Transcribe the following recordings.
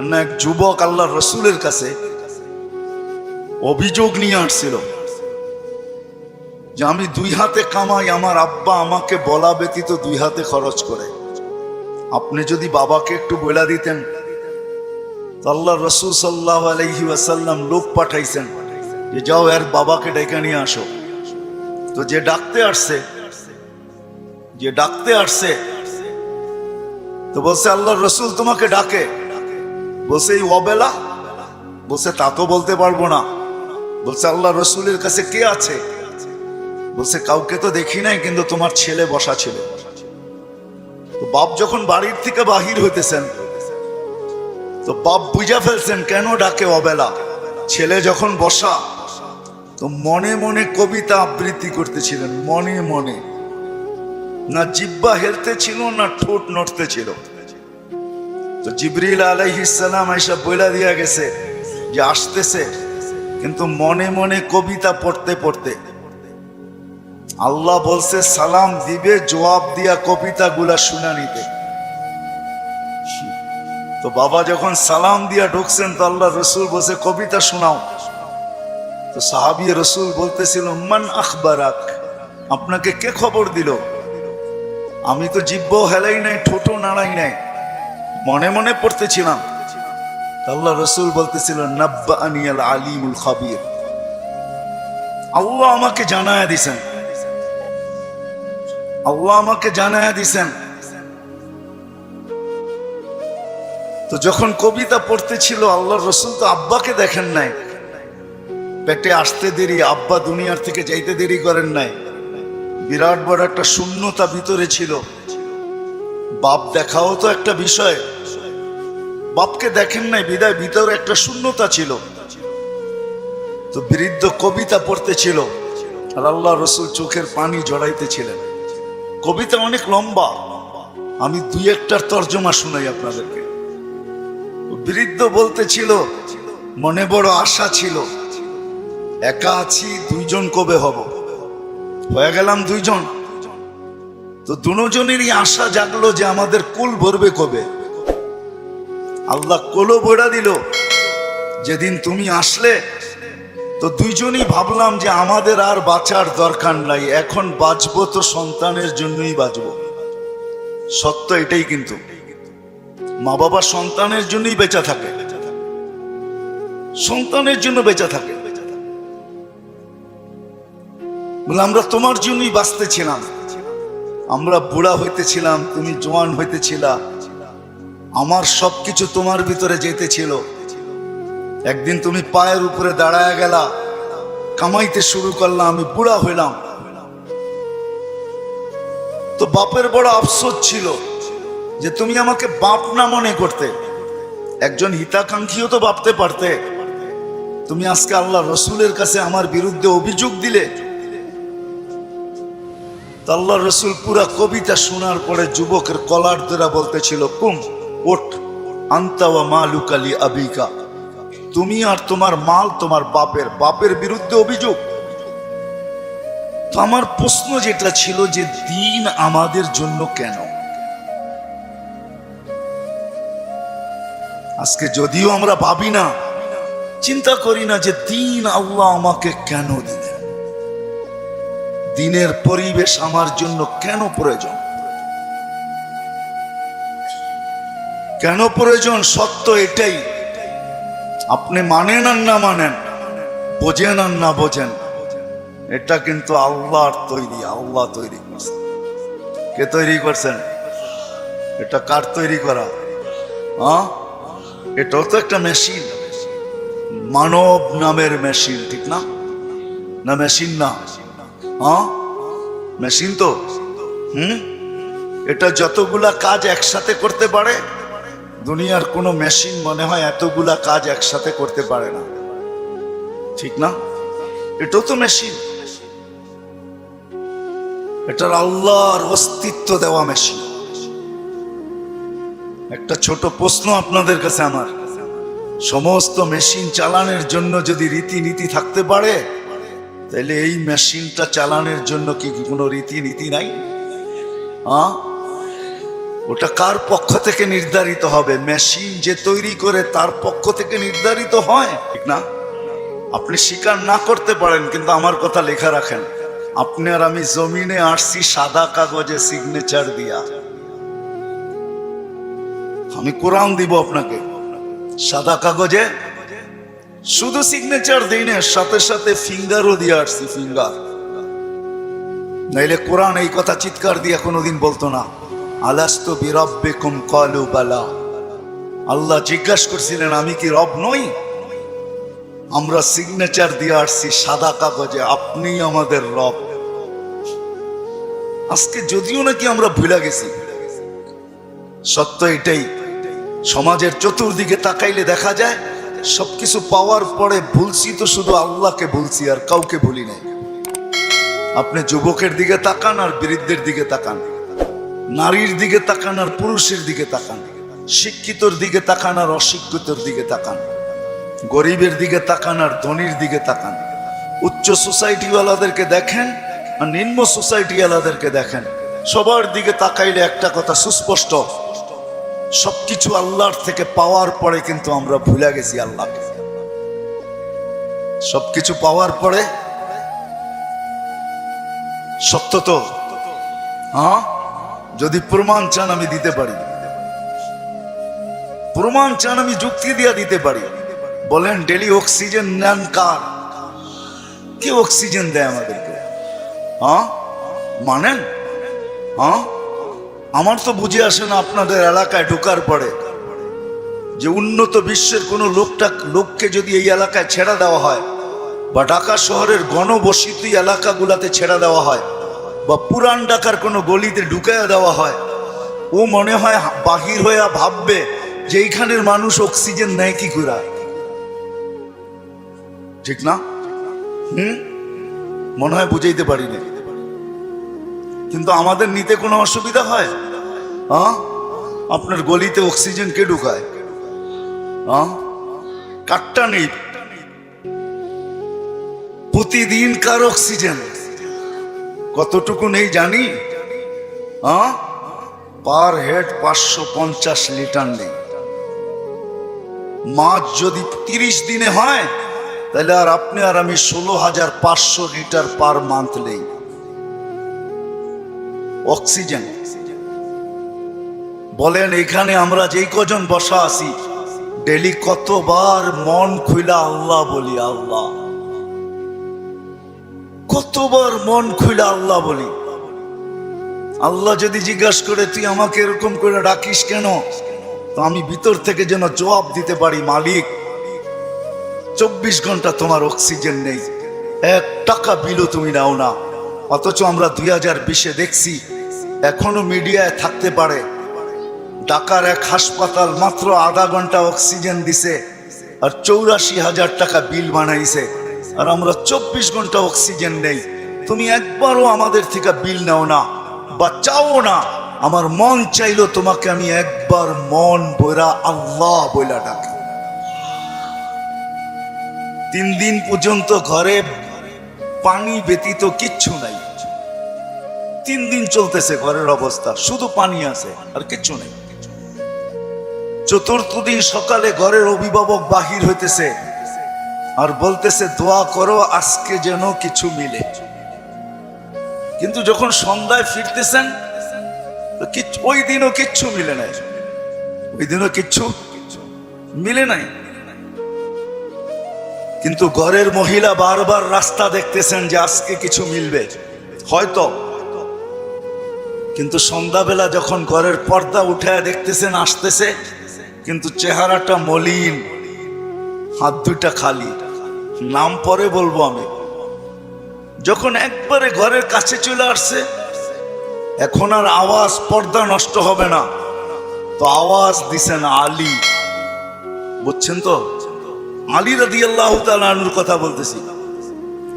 না এক যুবক আল্লাহর রসুলের কাছে অভিযোগ নিয়ে আসছিল যে আমি 2 হাতে কামাই, আমার আব্বা আমাকে বলা ব্যতীত 2 হাতে খরচ করে। আপনি যদি বাবাকে একটু বলে দিতেন। আল্লাহ রসুল সাল্লাল্লাহু আলাইহি ওয়াসাল্লাম লোক পাঠাইছেন যে যাও এর বাবাকে ডেকে নিয়ে আসো। তো যে ডাকতে আসছে তো বলছে আল্লাহর রসুল তোমাকে ডাকে। বলছে এই অবেলা? বলছে তা তো বলতে পারবো না। বলছে আল্লাহ রসুলের কাছে কে আছে? বলছে কাউকে তো দেখি নাই, কিন্তু তোমার ছেলে বসা ছিল। তো বাপ যখন বাড়ির থেকে বাহির হইতেছেন তো বাপ বুঝা ফেলছেন কেন ডাকে অবেলা। ছেলে যখন বসা তো মনে মনে কবিতা আবৃত্তি করতেছিলেন, মনে মনে। না জিহ্বা হেলতে ছিল না ঠোঁট নড়তে ছিল। তো জিবরিল আলাইহিস সালাম আয়েশা বইলা দিয়া গেছে যে আসতেছে, কিন্তু মনে মনে কবিতা পড়তে পড়তে। আল্লাহ বলছে সালাম দিবে, জবাব দিয়া কবিতাগুলা শুনা নিতে। তো বাবা যখন সালাম দিয়া ঢুকছেন তো আল্লাহ রসুল বলছে কবিতা শোনাও। তো সাহাবী রসুল বলতেছিল মান আখবারাক, আপনাকে কে খবর দিল? আমি তো জিহ্বাও হেলাই নাই, ঠোঁটও নাড়াই নাই, মনে মনে পড়তেছিলাম। আল্লাহ রসুল বলতেছিল নাব্বাআনি আল আলিমুল খাবীর, আল্লাহ আমাকে জানায়া দিছেন, আল্লাহ আমাকে জানায়া দিছেন। তো যখন কবিতা পড়তেছিল আল্লাহর রসুল তো আব্বাকে দেখেন নাই, পেটে আসতে দেরি, আব্বা দুনিয়ার থেকে যাইতে দেরি করেন নাই। বিরাট বড় একটা শূন্যতা ভিতরে ছিল। বাপ দেখাও তো একটা বিষয়, বাপকে দেখেন নাই বিদায় ভিতরে একটা শূন্যতা ছিল। তো বৃদ্ধ কবিতা পড়তেছিল আর আল্লাহ রসুল চোখের পানি জড়াইতেছিলেন। কবিতা অনেক লম্বা, আমি 2-1টার তর্জমা শুনাই আপনাদেরকে। বৃদ্ধ বলতেছিল মনে বড় আশা ছিল, একা আছি, 2 জন কবে হব? হয়ে গেলাম 2 জন। তো দুজনেরই আশা জাগলো যে আমাদের কুল ভরবে কবে। আল্লাহ কোলো বড়া দিল যেদিন তুমি আসলে। তো 2 জনই ভাবলাম যে আমাদের আর বাঁচার দরকার নাই, এখন বাঁচবো তো সন্তানের জন্যই বাঁচবো। সত্য এটাই, কিন্তু মা বাবা সন্তানের জন্যই বেঁচে থাকে, সন্তানের জন্য বেঁচে থাকে। বলে আমরা তোমার জন্যই বাঁচতেছিলাম, আমরা বুড়া হইতেছিলাম, তুমি জওয়ান হইতেছিলা, আমার সবকিছু তোমার ভিতরে যেতেছিল। একদিন তুমি পায়ের উপরে দাঁড়ায় গেলা, কামাইতে শুরু করলাম, আমি বুড়া হইলাম। তো বাপের বড় আফসোস ছিল যে তুমি আমাকে বাপ না মনে করতে, একজন হিতাকাঙ্ক্ষীও তো ভাবতে পারতে। তুমি আজকে আল্লাহ রসুলের কাছে আমার বিরুদ্ধে অভিযোগ দিলে। আল্লাহ রসুল পুরা কবিতা শোনার পরে যুবকের কলার ধরে বলতেছিল কুম ওঠ, আনতা ওয়া মালুকা লি আবিকা, তুমি আর তোমার মাল তোমার বাপের, বাপের বিরুদ্ধে অভিযোগ। তো আমার প্রশ্ন যেটা ছিল যে দিন আমাদের জন্য কেন? আজকে যদিও আমরা ভাবি না, চিন্তা করি না যে দিন আল্লাহ আমাকে কেন দিলেন, দিনের পরিবেশ আমার জন্য কেন প্রয়োজন, কেন প্রয়োজন? সত্য এটাই, আপনি মানেন আর না মানেন, বোঝেন আর না বোঝেন, এটা কিন্তু আল্লাহর তৈরি, আল্লাহ তৈরি করছেন। কে তৈরি করছেন? এটা কার তৈরি করা? এটাও তো একটা মেশিন, মানব নামের মেশিন, ঠিক না? না মেশিন না? মেশিন তো। এটা যতগুলা কাজ একসাথে করতে পারে, দুনিয়ার কোনো মেশিন মনে হয় এতগুলা কাজ একসাথে করতে পারে না, ঠিক না? এটাও তো মেশিন, এটার আল্লাহর অস্তিত্ব দেওয়া মেশিন। একটা ছোট প্রশ্ন আপনাদের কাছে আমার, সমস্ত মেশিন চালানোর জন্য যদি রীতিনীতি থাকতে পারে, তাহলে এই মেশিনটা চালানোর জন্য কি কোনো রীতিনীতি নাই? ওটা কার পক্ষ থেকে নির্ধারিত হবে? মেশিন যে তৈরি করে তার পক্ষ থেকে নির্ধারিত হয়, ঠিক না? আপনি স্বীকার না করতে পারেন, কিন্তু আমার কথা লেখা রাখেন, আপনি আর আমি জমিনে আসছি সাদা কাগজে সিগনেচার দিয়া। আমি কোরআন দিব আপনাকে, সাদা কাগজে শুধু সিগনেচার দিই না, সাথে সাথে ফিঙ্গারও দিয়ে আসছি, ফিঙ্গার। নাইলে কোরআন এই কথা চিৎকার দিয়ে কোনোদিন বলতো না, আলাস্তু বিরাব্বিকুম ক্বালু বালা। আল্লাহ জিজ্ঞাসা করছিলেন আমি কি রব নই? আমরা সিগনেচার দিয়ে আসছি সাদা কাগজে, আপনি আমাদের রব। আজকে যদিও নাকি আমরা ভুলে গেছি, সত্য এটাই, সমাজের চতুর্দিকে তাকাইলে দেখা যায় সবকিছু পাওয়ার পরে ভুলছি তো শুধু আল্লাহকে ভুলছি, আর কাউকে ভুলি নাই। আপনি যুবকের দিকে তাকান আর বৃদ্ধের দিকে তাকান, নারীর দিকে তাকান আর পুরুষের দিকে তাকান, শিক্ষিতর দিকে তাকান আর অশিক্ষিতর দিকে তাকান, গরিবের দিকে তাকান আর ধনীর দিকে তাকান, উচ্চ সোসাইটিওয়ালাদেরকে দেখেন আর নিম্ন সোসাইটিওয়ালাদেরকে দেখেন। সবার দিকে তাকাইলে একটা কথা সুস্পষ্ট, সবকিছু আল্লাহর থেকে পাওয়ার পরে কিন্তু আমরা ভুলে গেছি আল্লাহকে। সবকিছু পাওয়ার পরে, সত্য তো? হ্যাঁ, যদি প্রমাণ চান আমি দিতে পারি, প্রমাণ চান আমি যুক্তি দিয়ে দিতে পারি। বলেন ডেলি অক্সিজেন নেন কার? কে অক্সিজেন দেয় আমাদেরকে? হ্যাঁ মানেন? হ্যাঁ, আমার তো বুঝে আসে না আপনাদের এলাকায় ঢোকার পরে যে উন্নত বিশ্বের কোনো লোককে যদি এই এলাকায় ছেড়ে দেওয়া হয়, বা ঢাকা শহরের গণবসতি এলাকাগুলাতে ছেড়ে দেওয়া হয়, বা পুরান ঢাকার কোনো গলিতে ঢুকাইয়া দেওয়া হয়, ও মনে হয় বাহির হয়ে ভাববে যে এইখানের মানুষ অক্সিজেন নেয় কি করে, ঠিক না? মনে হয় বুঝাইতে পারি না, কিন্তু আমাদের নিতে কোনো অসুবিধা হয়? হ্যাঁ, আপনার গলিতে অক্সিজেন কে ঢুকায়? হ্যাঁ, কাটটা নেই, প্রতিদিন কার অক্সিজেন কতটুকু নেই জানি? হ্যাঁ, পার হেড 550 লিটার নেই। মাছ যদি 30 দিনে হয় তাহলে আর আপনি আর আমি 16,500 লিটার পার মান্থ নেই অক্সিজেন। বলেন এখানে আমরা যেই কজন বসা আছি ডেলি কতবার মন খুইলা আল্লাহ বলি? আল্লাহ, কতবার মন খুইলা আল্লাহ বলি? আল্লাহ যদি জিজ্ঞাসা করে তুই আমাকে এরকম করে ডাকিস কেন, তো আমি ভিতর থেকে যেন জবাব দিতে পারি, মালিক 24 ঘন্টা তোমার অক্সিজেন নেই, 1 টাকা বিলও তুমি নাও না। অথচ আমরা 2020-এ দেখছি এখনো মিডিয়ায় থাকতে পারে ঢাকার এক হাসপাতাল মাত্র আধা ঘন্টা অক্সিজেন দিছে আর 84,000 টাকা বিল বানাইছে, আর আমরা 24 ঘন্টা অক্সিজেন নেই। তুমি একবারও আমাদের থেকে বিল নাও না বা চাও না। আমার মন চাইলো তোমাকে আমি একবার মন বইরা আল্লাহ বইলা ডাকি। 3 দিন পর্যন্ত ঘরে পানি ব্যতীত কিচ্ছু নাই, 3 দিন চলতেছে ঘরের অবস্থা, শুধু পানি আছে আর কিচ্ছু নেই। 4র্থ দিন সকালে ঘরের অভিভাবক বাহির হইতেছে আর বলতেছে দোয়া করো আজকে যেন কিছু মিলে। কিন্তু যখন সন্ধ্যায় ফিরতেছেন ওই দিনও কিচ্ছু মিলে নাই, ওই দিনও কিচ্ছু মিলে নাই। কিন্তু ঘরের মহিলা বারবার রাস্তা দেখতেছেন যে আজকে কিছু মিলবে হয়তো, কিন্তু সন্ধ্যাবেলা যখন ঘরের পর্দা উঠায় দেখতেছেন আসতেছে, কিন্তু চেহারাটা মলিন, হাত দুইটা খালি। নাম পরে বলবো আমি। যখন একবারে ঘরের কাছে চলে আসছে, এখন আর আওয়াজ, পর্দা নষ্ট হবে না, তো আওয়াজ দিছেন আলী। বুঝছেন তো? আলী রাদিয়াল্লাহু তাআলা আনহুর কথা বলতেছি।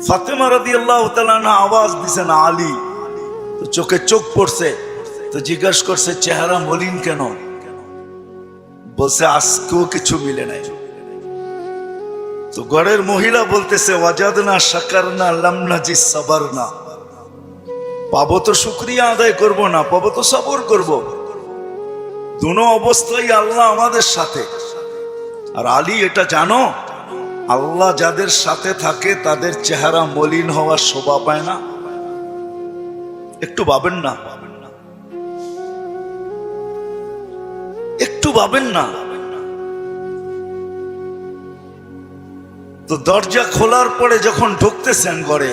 ফাতেমা রাদিয়াল্লাহু তাআলা আনহা আওয়াজ দিছেন আলী। তো চোখে চোখ পড়ছে, তো জিজ্ঞাসা করছে চেহারা মলিন কেন? বলছে আজকেও কিছু মিলে নাই। তো ঘরের মহিলা বলতেছে ওয়াজাদনা শাকারনা লাম নাজিস সাবারনা, পাবো তো শুকরিয়া আদায় করব না, পাবো তো সবর করব। দুনো অবস্থায় আল্লাহ আমাদের সাথে। আর আলী এটা জানো, আল্লাহ যাদের সাথে থাকে তাদের চেহারা মলিন হওয়ার শোভা পায় না। একটু ভাবেন না, একটু ভাবেন না। তো দরজা খোলার পরে যখন ঢুকতেছেন ঘরে,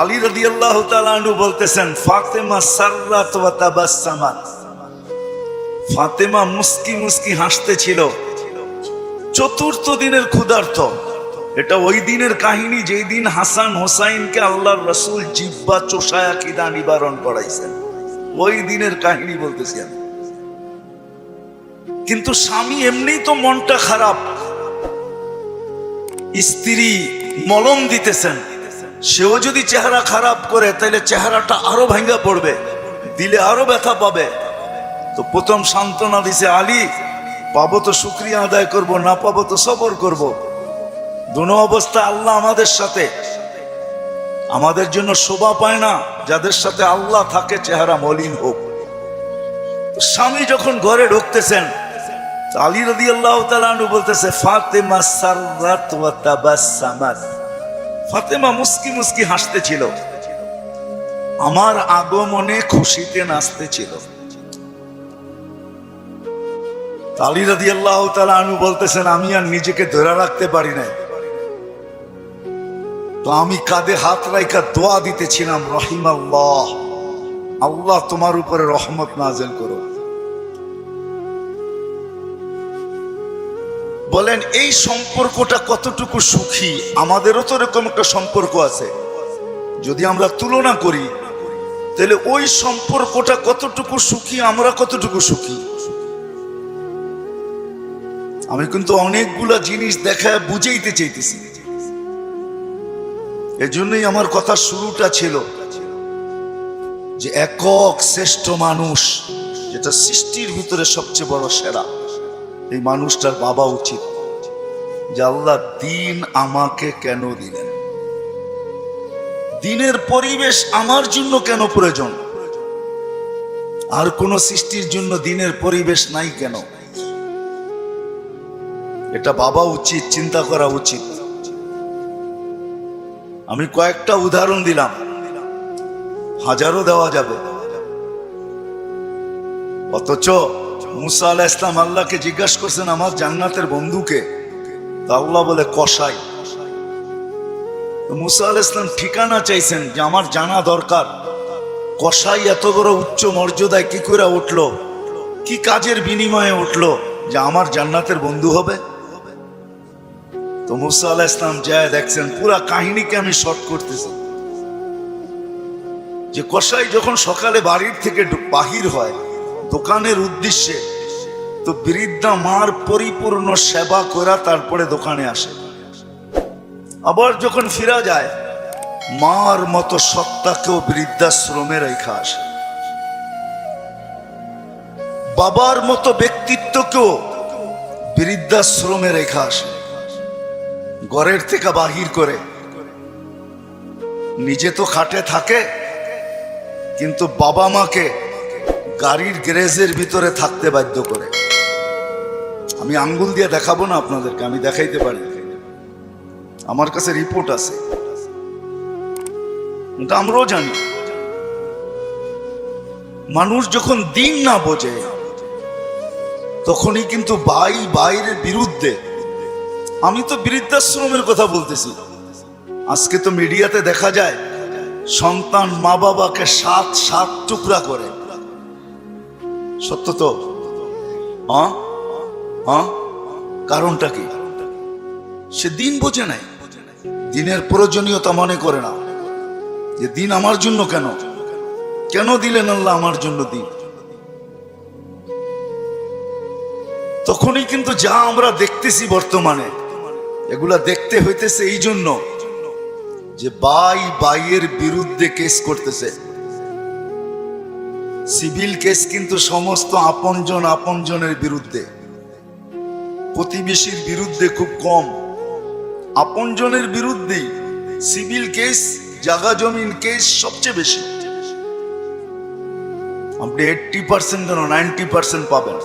আলী রাদিয়াল্লাহু তাআলা আনহু বলতেছেন, ফাতেমা সাররাত ওয়া তাবাসসামাত। ফাতেমা মুস্কি মুস্কি হাসতেছিল। চতুর্থ দিনের ক্ষুধার্ত। এটা ওই দিনের কাহিনী যেই দিন হাসান হোসাইনকে আল্লাহর রাসূল জিহ্বা চোষায়া খিদা নিবারণ করাইছেন। ওই দিনের কাহিনী বলতেছি আমি। কিন্তু স্বামী এমনিই তো মনটা খারাপ, স্ত্রী মলম দিতেছেন, সেও যদি চেহারা খারাপ করে তাহলে চেহারাটা আরো ভাঙ্গা পড়বে, দিলে আরো ব্যথা পাবে। তো প্রথম সান্ত্বনা দিছে, আলী পাবো তো শুকরিয়া আদায় করব, না পাবো তো সবর করব। দুনো অবস্থা আল্লাহ আমাদের সাথে। আমাদের জন্য শোভা পায় না যাদের সাথে আল্লাহ থাকে চেহারা মলিন হোক। স্বামী যখন ঘরে ঢুকতেছেন, আলী রাদিয়াল্লাহু তাআলা আনহু বলতেছে, ফাতেমা সাররাত ওয়া তাবাসসামাত। ফাতেমা মুস্কি মুস্কি হাসতেছিল, আমার আগমনে খুশিতে নাচতেছিল। আলী রাদিয়াল্লাহু তাআলা আনহু বলতেছেন, আমি আর নিজেকে ধরে রাখতে পারি নাই, তো আমি কাঁধে হাত রাইখা দোয়া দিতেছিলাম, রহিমাল্লাহ, আল্লাহ তোমার উপরে রহমত নাযিল করো। বলেন এই সম্পর্কটা কতটুকু সুখী? আমাদেরও তো এরকম একটা সম্পর্ক আছে। যদি আমরা তুলনা করি তাহলে ওই সম্পর্কটা কতটুকু সুখী, আমরা কতটুকু সুখী। আমি কিন্তু অনেকগুলা জিনিস দেখায় বুঝাইতে চাইতেছি। এজন্যই আমার কথা শুরুটা ছিল যে একক শ্রেষ্ঠ মানুষ, যেটা সৃষ্টির ভিতরে সবচেয়ে বড় সেরা, এই মানুষটার ভাবা উচিত যে আল্লাহ দিন আমাকে কেন দিলেন, দিনের পরিবেশ আমার জন্য কেন প্রয়োজন, আর কোন সৃষ্টির জন্য দিনের পরিবেশ নাই কেন। এটা ভাবা উচিত, চিন্তা করা উচিত। আমি কয়েকটা উদাহরণ দিলাম, হাজারও দেওয়া যাবে। অথচ মুসা আলাইহিস সালাম আল্লাহকে জিজ্ঞাসা করছেন, আমার জান্নাতের বন্ধুকে? আল্লাহ বলে কসাই। মুসা আলাইহিস সালাম ঠিকানা চাইছেন যে আমার জানা দরকার, কসাই এত বড় উচ্চ মর্যাদায় কি করে উঠলো, কি কাজের বিনিময়ে উঠলো যে আমার জান্নাতের বন্ধু হবে। তো মুসা আলাইহিস সালাম যায় দেখছেন, পুরা কাহিনীকে আমি শর্ট করতেছি, যে কসাই যখন সকালে বাড়ির থেকে বাহির হয় দোকানের উদ্দেশ্যে, তো বৃদ্ধা মার পরিপূর্ণ সেবা করা তারপরে দোকানে আসে। আবার যখন ফিরা যায়, মার মতো সত্তাকেও বৃদ্ধাশ্রমে রেখা আসে। বাবার মতো ব্যক্তিত্বকেও বৃদ্ধাশ্রমে রেখা আসে। ঘরের থেকে বাহির করে, নিজে তো খাটে থাকে, কিন্তু বাবা মাকে গাড়ির গ্যারেজের ভিতরে থাকতে বাধ্য করে। আমি আঙ্গুল দিয়ে দেখাবো না আপনাদেরকে, আমি দেখাইতে পারি, আমার কাছে রিপোর্ট আছে, আমরাও জানি। মানুষ যখন দিন না বোঝে তখনই কিন্তু ভাইয়ের বিরুদ্ধে। আমি তো বৃদ্ধাশ্রমের কথা বলতেছি। আজকে তো মিডিয়াতে দেখা যায় সন্তান মা বাবাকে সাত টুকরা করে। সত্য তো? কারণটা কি? সে দিন বোঝে নাই, দিনের প্রয়োজনীয়তা মনে করে না, যে দিন আমার জন্য কেন দিলেন আল্লাহ আমার জন্য দিন। তখনই কিন্তু যা আমরা দেখতেছি বর্তমানে, এগুলা দেখতে হইতেছে এই জন্য যে ভাইয়ের বিরুদ্ধে কেস করতেছে। সিভিল কেস কিন্তু সমস্ত আপনজনের বিরুদ্ধে, প্রতিবেশীর বিরুদ্ধে খুব কম, আপনজনের বিরুদ্ধেই সিভিল কেস, জায়গা জমিন কেস সবচেয়ে বেশি। আপনি 80% কেন 90% পাবেন।